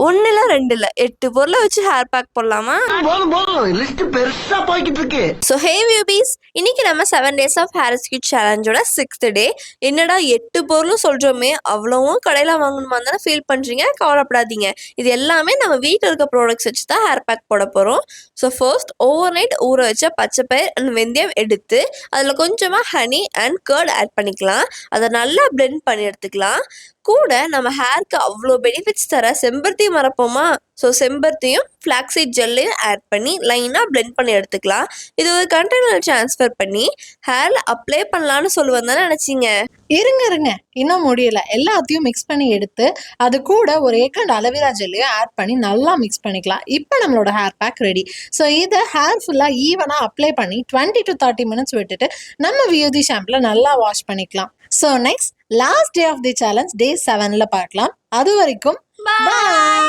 1 இல்ல 2 இல்ல 8 பொருளை வச்சு ஹேர் பேக் போடலாமா? ஸோ ஹே வியூபீஸ், இன்னைக்கு நம்ம 7 days ஆஃப் ஹேர் ரெஸ்க்யூ சேலஞ்சோட 6th டே. என்னடா 8 பொருளும் சொல்றோமே, அவ்வளவும் கடையில் வாங்கணுமா தானே ஃபீல் பண்றீங்க? கவலைப்படாதீங்க, இது எல்லாமே நம்ம வீட்டில் இருக்க ப்ராடக்ட்ஸ் வச்சு தான் ஹேர் பேக் போட போறோம். ஸோ ஃபர்ஸ்ட் ஓவர் நைட் ஊற வச்ச பச்சைப்பயிர் அண்ட் வெந்தயம் எடுத்து அதில் கொஞ்சமாக ஹனி அண்ட் கர்ட் ஆட் பண்ணிக்கலாம். அதை நல்லா பிளெண்ட் பண்ணி எடுத்துக்கலாம். கூட நம்ம ஹேருக்கு அவ்வளோ பெனிஃபிட்ஸ் தர செம்பருத்தி மரப்போமா, ஸோ செம்பருத்தியும் ஃப்ளாக்ஸீட் ஜெல்லையும் ஆட் பண்ணி லைனாக பிளெண்ட் பண்ணி எடுத்துக்கலாம். இது ஒரு கண்டெய்னரில் ட்ரான்ஸ்ஃபர் பண்ணி ஹேரில் அப்ளை பண்ணலான்னு சொல்லுவேன் தானே நினச்சிங்க? இருங்க இன்னும் முடியல. எல்லாத்தையும் மிக்ஸ் பண்ணி எடுத்து அது கூட ஒரு ஏக்கண்ட் அலோவேரா ஜெல்லையும் ஆட் பண்ணி நல்லா மிக்ஸ் பண்ணிக்கலாம். இப்போ நம்மளோட ஹேர் பேக் ரெடி. ஸோ இதை ஹேர் ஃபுல்லாக ஈவனாக அப்ளை பண்ணி 20 to 30 minutes விட்டுட்டு நம்ம வியூதி ஷாம்பில் நல்லா வாஷ் பண்ணிக்கலாம். So next last day of the challenge day 7ல் பார்க்கலாம். அது வரைக்கும் பாய்.